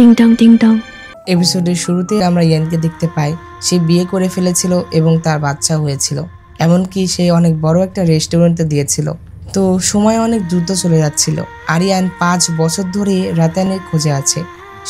টিংটাং টিংটাং। এপিসোডের শুরুতে আমরা ইয়ানকে দেখতে পাই সে বিয়ে করে ফেলেছিল এবং তার বাচ্চা হয়েছিল, এমনকি সে অনেক বড় একটা রেস্টুরেন্টে দিয়েছিল। তো সময় অনেক দ্রুত চলে যাচ্ছিল। আরিয়ান 5 বছর ধরে রাতানের খোঁজে আছে,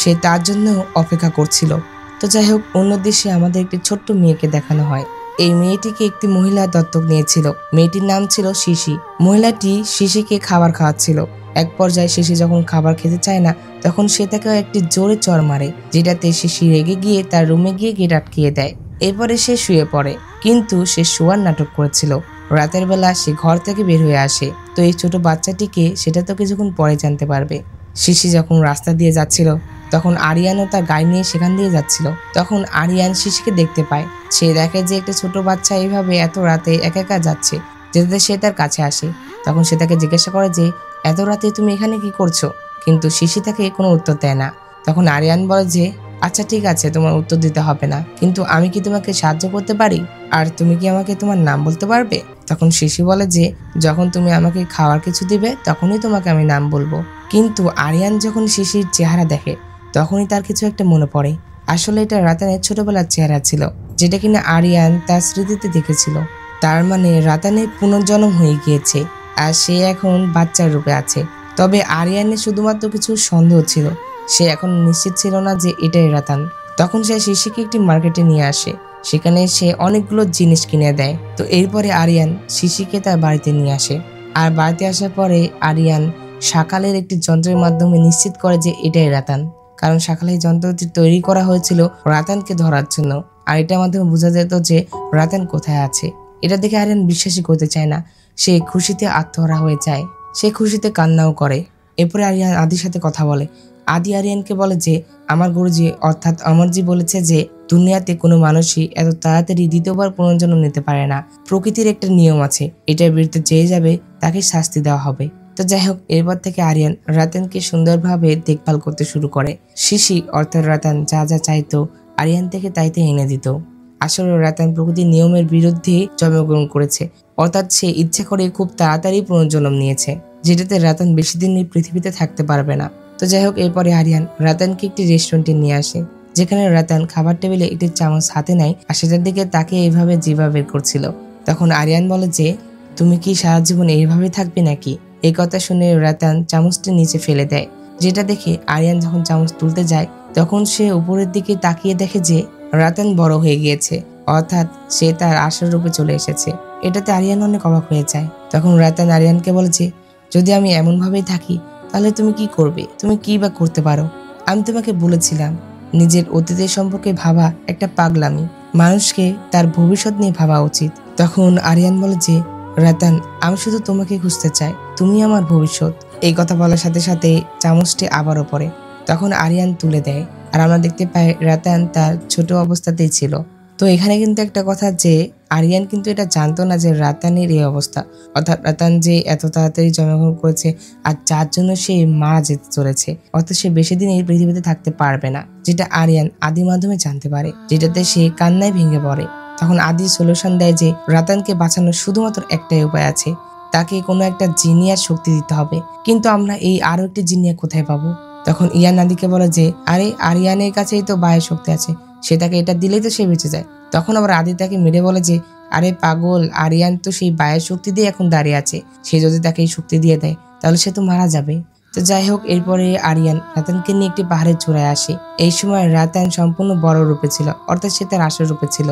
সে তার জন্য অপেক্ষা করছিল। তো যাই হোক, অন্য দেশে আমাদের একটি ছোট্ট মেয়েকে দেখানো হয়। এই মেয়েটিকে একটি মহিলা দত্তক নিয়েছিল। মেয়েটির নাম ছিল শিশি। মহিলাটি শিশিকে খাবার খাওয়াচ্ছিল। এক পর্যায়ে শিশি যখন খাবার খেতে চায় না, তখন সে তাকে একটি জোরে চড় মারে, যেটাতে শিশি রেগে গিয়ে তার রুমে গিয়ে গেট আটকিয়ে দেয়। এরপরে সে শুয়ে পড়ে, কিন্তু সে শোয়ার নাটক করেছিল। রাতের বেলা সে ঘর থেকে বের হয়ে আসে। তো এই ছোট বাচ্চাটিকে সেটা তো কিছুক্ষণ পরে জানতে পারবে। শিশি যখন রাস্তা দিয়ে যাচ্ছিল, তখন আরিয়ানও তার গাড়ি নিয়ে সেখান দিয়ে যাচ্ছিল। তখন আরিয়ান শিশিকে দেখতে পায়। সে দেখে যে একটা ছোট বাচ্চা এইভাবে এত রাতে একা একা যাচ্ছে, যেটাতে সে তার কাছে আসে। তখন সে তাকে জিজ্ঞাসা করে যে এত রাতে তুমি এখানে কি করছো, কিন্তু শিশি তাকে কোনো উত্তর দেয় না। তখন আরিয়ান বলে যে আচ্ছা ঠিক আছে, তোমার উত্তর দিতে হবে না, কিন্তু আমি কি তোমাকে সাহায্য করতে পারি? আর তুমি কি আমাকে তোমার নাম বলতে পারবে? তখন শিশি বলে যে যখন তুমি আমাকে খাওয়ার কিছু দিবে তখনই তোমাকে আমি নাম বলবো। কিন্তু আরিয়ান যখন শিশির চেহারা দেখে, তখনই তার কিছু একটা মনে পড়ে। আসলে এটা রাতানের ছোটবেলার চেহারা ছিল, যেটা কিনা আরিয়ান তার স্মৃতিতে দেখেছিল। তার মানে রাতানের পুনর্জন্ম হয়ে গিয়েছে, আর সে এখন বাচ্চার রূপে আছে। তবে আরিয়ানের শুধুমাত্র কিছু সন্দেহ ছিল, সে এখন নিশ্চিত ছিল না যে এটাই রাতান। তখন সে শিশিকে একটি মার্কেটে নিয়ে আসে, সেখানে সে অনেকগুলো জিনিস কিনে দেয়। তো এরপরে আরিয়ান শিশিকে তার বাড়িতে নিয়ে আসে। আর বাড়িতে আসার পরে আরিয়ান শাকালের একটি যন্ত্রের মাধ্যমে নিশ্চিত করে যে এটাই রাতান, কারণ শাকালের যন্ত্রটি তৈরি করা হয়েছিল রাতানকে ধরার জন্য। আর এটার মাধ্যমে বোঝা যেত যে রাতান কোথায় আছে। এটা দেখে আরিয়ান বিশ্বাসই করতে চায় না। সে খুশিতে আত্মহারা হয়ে যায়, সে খুশিতে কান্নাও করে। এরপরে আরিয়ান আদির সাথে কথা বলে। আদি আরিয়ানকে বলে যে আমার গুরুজি অর্থাৎ অমরজি বলেছে যে দুনিয়াতে কোনো মানুষই এত তাড়াতাড়ি দ্বিতীয়বার পুনর্জন্ম নিতে পারে না। প্রকৃতির একটা নিয়ম আছে, এটার বিরুদ্ধে যে যাবে তাকে শাস্তি দেওয়া হবে। তো যাই হোক, এরপর থেকে আরিয়ান রাতানকে সুন্দরভাবে দেখভাল করতে শুরু করে। শিশি অর্থাৎ রাতান যা যা চাইতো আরিয়ান থেকে তাইতে এনে দিত। আসলে রাতান প্রকৃতির নিয়মের বিরুদ্ধে জন্মগ্রহণ করেছে, অর্থাৎ সে ইচ্ছে করে খুব তাড়াতাড়ি পুনর্জন্ম নিয়েছে, যেটাতে রাতান বেশি দিন এই পৃথিবীতে থাকতে পারবে না। তো যাই হোক, এরপরে আরিয়ান রাতানকে একটি রেস্টুরেন্টে নিয়ে আসে, যেখানে রাতান খাবার টেবিলে একটি চামচ হাতে নেয় আর সেটার দিকে তাকে এইভাবে জিভা বের করছিল। তখন আরিয়ান বলে যে তুমি কি সারা জীবন এইভাবে থাকবে নাকি? এই কথা শুনে রাতান চামচটি নিচে ফেলে দেয়, যেটা দেখে আরিয়ান যখন চামচ তুলতে যায়, তখন সে উপরের দিকে তাকিয়ে দেখে যে রাতান বড় হয়ে গিয়েছে, অর্থাৎ সে তার আসল রূপে চলে এসেছে। এটাতে আরিয়ান অনেক অবাক হয়ে যায়। তখন রাতান আরিয়ানকে বলে যে যদি আমি এমন ভাবেই থাকি তাহলে তুমি কি করবে, তুমি কি বা করতে পারো? আমি তোমাকে বলেছিলাম নিজের অতীতের সম্পর্কে ভাবা একটা পাগলামি, মানুষকে তার ভবিষ্যৎ নিয়ে ভাবা উচিত। তখন আরিয়ান বলে যে রাতান, আমি শুধু তোমাকে খুঁজতে চাই, তুমি আমার ভবিষ্যৎ। এই কথা বলার সাথে সাথে চামচটি আবারও পড়ে। তখন আরিয়ান তুলে দেয়, আর আমরা দেখতে পাই রাতান তার ছোট অবস্থাতেই ছিল। তো এখানে কিন্তু একটা কথা যে আরিয়ান কিন্তু এটা জানতো না যে রাতানের এই অবস্থা, অর্থাৎ রাতান যে এত তাড়াতাড়ি জন্মগ্রহণ করেছে আর যার জন্য সে মারা যেতে চলেছে, অর্থাৎ সে বেশি দিন এই পৃথিবীতে থাকতে পারবে না, যেটা আরিয়ান আদির মাধ্যমে জানতে পারে, যেটাতে সে কান্নায় ভেঙে পড়ে। তখন আদি সলিউশন দেয় যে রাতানকে বাঁচানোর শুধুমাত্র একটাই উপায় আছে, তাকে কোনো একটা জিনিয়ার শক্তি দিতে হবে। কিন্তু আমরা এই আরো একটি জিনিয়া কোথায় পাবো? তখন ইয়ান আদিকে বলে যে আরে আরিয়ানের কাছেই তো বায়ের শক্তি আছে, সে তাকে এটা দিলেই তো সে বেঁচে যায়। তখন আবার আদি তাকে মেরে বলে যে আরে পাগল, আরিয়ান তো সেই বায়ের শক্তি দিয়ে এখন দাঁড়িয়ে আছে, সে যদি তাকে এই শক্তি দিয়ে দেয় তাহলে সে তো মারা যাবে। তো যাই হোক, এরপরে আরিয়ান রাতানকে নিয়ে একটি পাহাড়ের চূড়ায় আসে। এই সময় রাতান সম্পূর্ণ বড় রূপে ছিল, অর্থাৎ সে তার আসল রূপে ছিল।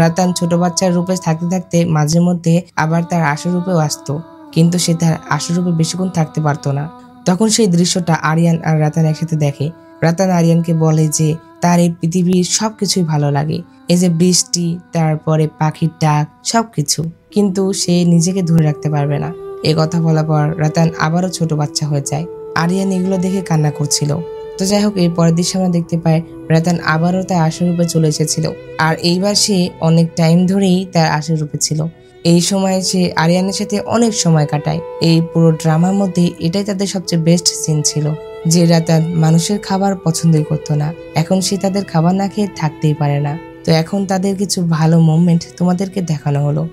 রাতান ছোট বাচ্চার রূপে থাকতে থাকতে মাঝে মধ্যে আবার তার আসল রূপেও আসতো, কিন্তু সে তার আসল রূপে বেশিক্ষণ থাকতে পারতো না। তখন সেই দৃশ্যটা আরিয়ান আর রাতান একসাথে দেখে। রাতান আরিয়ানকে বলে যে তার এই পৃথিবীর সবকিছুই ভালো লাগে, এই যে বৃষ্টি, তারপরে পাখির ডাক, সবকিছু, কিন্তু সে নিজেকে ধরে রাখতে পারবে না। এ কথা বলার পর রাতান আবারও ছোট বাচ্চা হয়ে যায়। আরিয়ান এগুলো দেখে কান্না করছিল। তো যাই হোক, এর পরের দৃশ্যে আমরা দেখতে পাই রাতান আবারও তার আসল রূপে চলে এসেছিল, আর এইবার সে অনেক টাইম ধরেই তার আসল রূপে ছিল। এই সময় সে আরিয়ানের সাথে অনেক সময় কাটায়। এই পুরো ড্রামার মধ্যে এটাই তাদের সবচেয়ে বেস্ট সিন ছিল, যে রাতান মানুষের খাবার পছন্দই করতো না, এখন সে তাদের খাবার না খেয়ে থাকতেই পারে না। তো এখন তাদের কিছু ভালো মোমেন্ট তোমাদেরকে দেখানো হলো।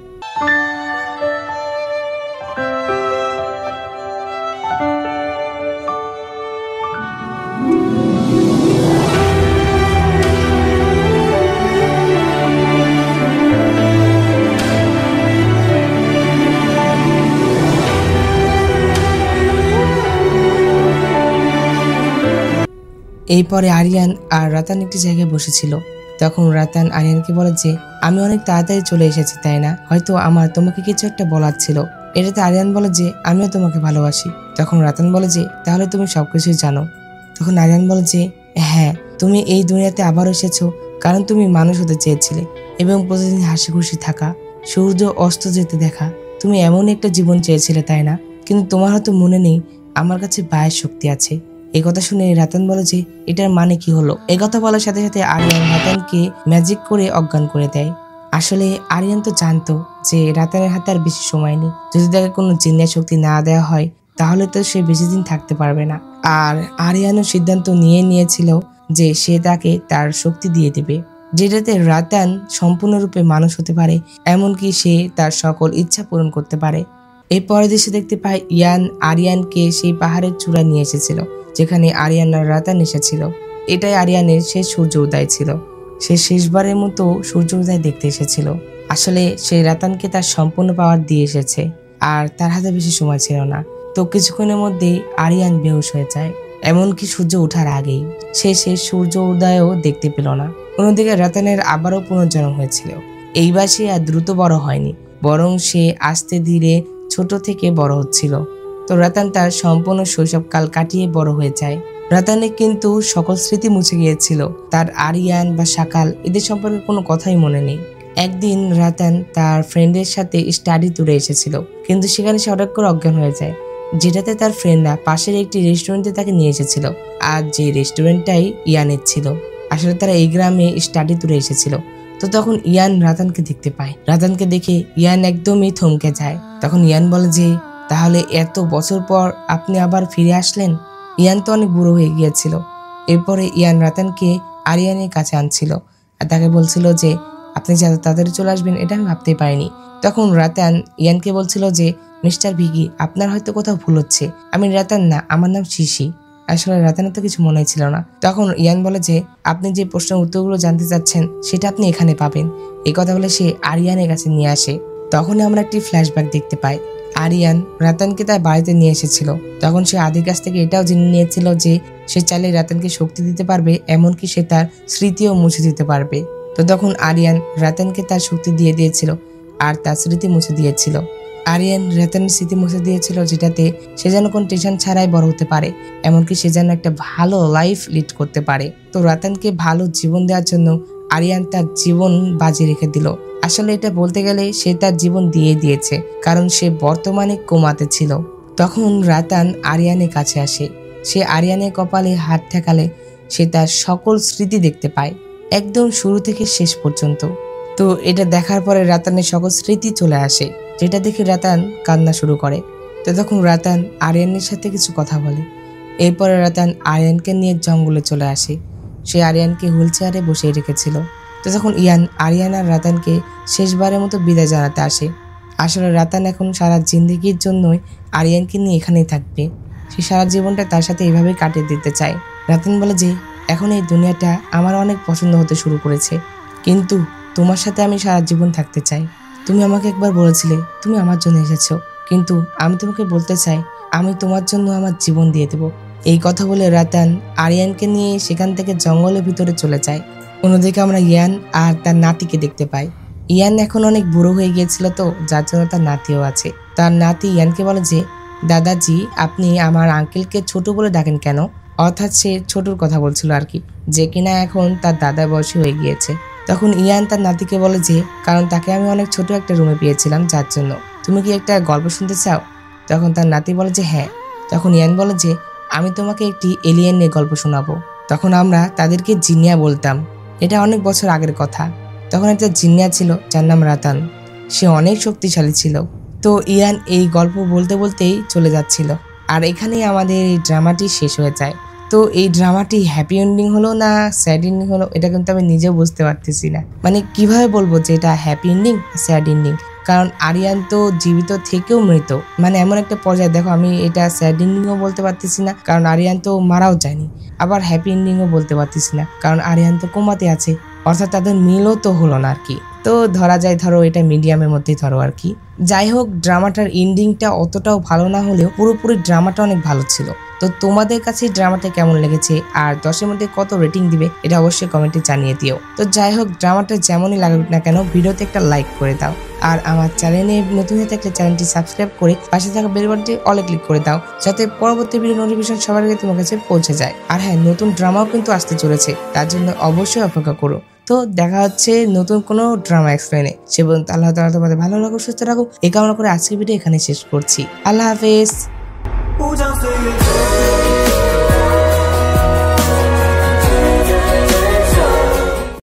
এরপরে আরিয়ান আর রাতান একটি জায়গায় বসেছিল। তখন রাতান আরিয়ানকে বলে যে আমি অনেক তাড়াতাড়ি চলে এসেছি তাই না, হয়তো আমার তোমাকে কিছু একটা বলার ছিল। এটাতে আরিয়ান বলে যে আমিও তোমাকে ভালোবাসি। তখন রাতান বলে যে তাহলে তুমি সবকিছুই জানো। তখন আরিয়ান বলে যে হ্যাঁ, তুমি এই দুনিয়াতে আবার এসেছো কারণ তুমি মানুষ হতে চেয়েছিলে এবং প্রতিদিন হাসি খুশি থাকা, সূর্য অস্ত যেতে দেখা। তুমি এমন একটা জীবন চেয়েছিলে তাই না, কিন্তু তোমার হয়তো মনে নেই আমার কাছে বায়ের শক্তি আছে। এই কথা শুনে রাতান বলে যে এটার মানে কি হলো। এই কথা বলার সাথে সাথে আরিয়ান রাতানকে ম্যাজিক করে অজ্ঞান করে দেয়। আসলে আরিয়ান তো জানতো যে রাতানের হাতে আর বেশি সময় নেই। যদি তাকে কোনো জিনিয়া শক্তি না দেওয়া হয় তাহলে তো সে বেশি দিন থাকতে পারবে না। আর আরিয়ানও সিদ্ধান্ত নিয়েছিল যে সে তাকে তার শক্তি দিয়ে দেবে, যেটাতে রাতান সম্পূর্ণরূপে মানুষ হতে পারে, এমনকি সে তার সকল ইচ্ছা পূরণ করতে পারে। এই পরের দৃশ্যে দেখতে পাই ইয়ান আরিয়ানকে সেই পাহাড়ের চূড়ায় নিয়ে এসেছিল যেখানে আরিয়ান আর রাতান এসেছিল। এটাই আরিয়ানের শেষ সূর্য উদয় ছিল। সে শেষবারের মতো সূর্য উদয় দেখতে এসেছিল। আসলে সে রাতানকে তার সম্পূর্ণ পাওয়ার দিয়ে এসেছে আর তার হাতে বেশি সময় ছিল না। তো কিছুক্ষণের মধ্যেই আরিয়ান বেহুশ হয়ে যায়, এমনকি সূর্য ওঠার আগেই। সে শেষ সূর্য উদয়ও দেখতে পেল না। অন্যদিকে রাতানের আবারও পুনর্জন্ম হয়েছিল। এইবার সে আর দ্রুত বড় হয়নি, বরং সে আস্তে ধীরে ছোট থেকে বড় হচ্ছিল। তো রাতান তার সম্পূর্ণ শৈশবকাল কাটিয়ে বড় হয়ে যায়। রাতানের কিন্তু সকল স্মৃতি মুছে গিয়েছিল। তার আরিয়ান বা সাকাল এদের সম্পর্কে কোনো কথাই মনে নেই। একদিন রাতান তার ফ্রেন্ডের সাথে স্টাডি ট্যুরে এসেছিল, কিন্তু সেখানে সে হঠাৎ করে অজ্ঞান হয়ে যায়, যেটাতে তার ফ্রেন্ডরা পাশের একটি রেস্টুরেন্টে তাকে নিয়ে এসেছিল। আর যে রেস্টুরেন্টটাই ইয়ানের ছিল। আসলে তারা এই গ্রামে স্টাডি ট্যুরে এসেছিল। তো তখন ইয়ান রাতানকে দেখতে পায়। রাতানকে দেখে ইয়ান একদমই থমকে যায়। তখন ইয়ান বলে যে তাহলে এত বছর পর আপনি আবার ফিরে আসলেন। ইয়ান তো অনেক বুড়ো হয়ে গিয়েছিল। এরপরে ইয়ান রাতানকে আরিয়ানের কাছে আনছিল আর তাকে বলছিল যে আপনি যে এত তাড়াতাড়ি চলে আসবেন এটা আমি ভাবতেই পারিনি। তখন রাতান ইয়ানকে বলছিল যে মিস্টার ভিগি, আপনার হয়তো কোথাও ভুল হচ্ছে, আমি রাতান না, আমার নাম শিশি। আসলে রাতানের তো কিছু মনে ছিল না। তখন ইয়ান বলে যে আপনি যে প্রশ্নের উত্তরগুলো জানতে চাচ্ছেন সেটা আপনি এখানে পাবেন। এই কথা বলে সে আরিয়ানের কাছে নিয়ে আসে। তখনই আমরা একটি ফ্ল্যাশব্যাক দেখতে পাই। আরিয়ান রাতানকে তার বাড়িতে নিয়ে এসেছিল। তখন সে আদির কাছ থেকে এটাও জেনে নিয়েছিল যে সে চাইলে রাতানকে শক্তি দিতে পারবে, এমনকি সে তার স্মৃতিও মুছে দিতে পারবে। তো তখন আরিয়ান রাতানকে তার শক্তি দিয়ে দিয়েছিল আর তার স্মৃতি মুছে দিয়েছিল। আরিয়ান রাতানের স্মৃতি মুছে দিয়েছিল, যেটাতে সে যেন কোনো টেনশন ছাড়াই বড় হতে পারে, এমনকি সে যেন একটা ভালো লাইফ লিড করতে পারে। তো রাতানকে ভালো জীবন দেওয়ার জন্য আরিয়ান তার জীবন বাজি রেখে দিল। আসলে এটা বলতে গেলে সে তার জীবন দিয়ে দিয়েছে, কারণ সে বর্তমানে কোমাতে ছিল। তখন রাতান আরিয়ানের কাছে আসে। সে আরিয়ানের কপালে হাত ঠেকালে সে তার সকল স্মৃতি দেখতে পায়, একদম শুরু থেকে শেষ পর্যন্ত। তো এটা দেখার পরে রাতানের সকল স্মৃতি চলে আসে, যেটা দেখে রাতান কান্না শুরু করে। তো তখন রাতান আরিয়ানের সাথে কিছু কথা বলে। এরপরে রাতান আরিয়ানকে নিয়ে জঙ্গলে চলে আসে। সে আরিয়ানকে হুইল চেয়ারে বসিয়ে রেখেছিল। তো তখন ইয়ান আরিয়ান আর রাতানকে শেষবারের মতো বিদায় জানাতে আসে। আসলে রাতান এখন সারা জিন্দেগির জন্যই আরিয়ানকে নিয়ে এখানেই থাকবে। সে সারা জীবনটা তার সাথে এইভাবেই কাটিয়ে দিতে চায়। রাতান বলে যে এখন এই দুনিয়াটা আমার অনেক পছন্দ হতে শুরু করেছে, কিন্তু তোমার সাথে আমি সারা জীবন থাকতে চাই। তুমি আমাকে একবার বলেছিলে তুমি আমার জন্য এসেছো, কিন্তু আমি তোমাকে বলতে চাই আমি তোমার জন্য আমার জীবন দিয়ে দেব। এই কথা বলে রাতান আরিয়ানকে নিয়ে সেখান থেকে জঙ্গলের ভিতরে চলে যায়। অন্যদিকে আমরা ইয়ান আর তার নাতিকে দেখতে পাই। ইয়ান এখন অনেক বুড়ো হয়ে গিয়েছিল, তো যার জন্য তার নাতিও আছে। তার নাতি ইয়ানকে বলে যে দাদাজি, আপনি আমার আঙ্কেলকে ছোট বলে ডাকেন কেন? অর্থাৎ সে ছোটর কথা বলছিল আর কি, যে কিনা এখন তার দাদা বয়সী হয়ে গিয়েছে। তখন ইয়ান তার নাতিকে বলে যে কারণ তাকে আমি অনেক ছোট একটা রুমে পেয়েছিলাম, যার জন্য। তুমি কি একটা গল্প শুনতে চাও? তখন তার নাতি বলে যে হ্যাঁ। তখন ইয়ান বলে যে আমি তোমাকে একটি এলিয়েন নিয়ে গল্প শোনাবো। তখন আমরা তাদেরকে জিনিয়া বলতাম। এটা অনেক বছর আগের কথা। তখন একটা জিনিয়া ছিল যার নাম রাতান। সে অনেক শক্তিশালী ছিল। তো ইয়ান এই গল্প বলতে বলতেই চলে যাচ্ছিল। আর এখানেই আমাদের এই ড্রামাটি শেষ হয়ে যায়। তো এই ড্রামাটি হ্যাপি এন্ডিং হলো না স্যাড এন্ডিং হলো, এটা কিন্তু আমি নিজেও বুঝতে পারতেছি না। মানে কিভাবে বলবো যে এটা হ্যাপি এন্ডিং স্যাড এন্ডিং, কারণ আরিয়ান তো জীবিত থেকেও মৃত। মানে এমন একটা পর্যায়ে দেখো, আমি এটা স্যাড এন্ডিংও বলতে পারতেছি না কারণ আরিয়ান তো মারাও যায়নি, আবার হ্যাপি এন্ডিংও বলতে পারতেছি না কারণ আরিয়ান তো কোমাতে আছে। অর্থাৎ তাদের মিলও তো হলো না আর কি। তো ধরা যায়, ধরো এটা মিডিয়ামের মধ্যেই ধরো আর কি। যাই হোক, ড্রামাটার এন্ডিংটা অতটাও ভালো না হলেও পুরোপুরি ড্রামাটা অনেক ভালো ছিল। তো তোমাদের কাছে ড্রামাটা কেমন লেগেছে আর 10-এর মধ্যে কত রেটিং দিবে এটা অবশ্যই কমেন্টে জানিয়ে দিও। তো যাই হোক, ড্রামাটা যেমনই লাগুক না কেন ভিডিওতে একটা লাইক করে দাও। আর আমার চ্যানেলে নতুন হয়ে থাকলে চ্যানেলটি সাবস্ক্রাইব করে পাশে থাকা বেল বাটনটি অলে ক্লিক করে দাও, যাতে পরবর্তী ভিডিও নোটিফিকেশন সবার আগে তোমার কাছে পৌঁছে যায়। আর হ্যাঁ, নতুন ড্রামাও কিন্তু আসতে চলেছে, তার জন্য অবশ্যই অপেক্ষা করো। তো দেখা হচ্ছে নতুন কোনো ড্রামা এক্সপ্লেনে। সে পর্যন্ত আল্লাহ তাআলা তোমাদের ভালো রাখুক, সুস্থ রাখুক এই কামনা করে আজকের ভিডিও এখানে শেষ করছি। আল্লাহ হাফেজ।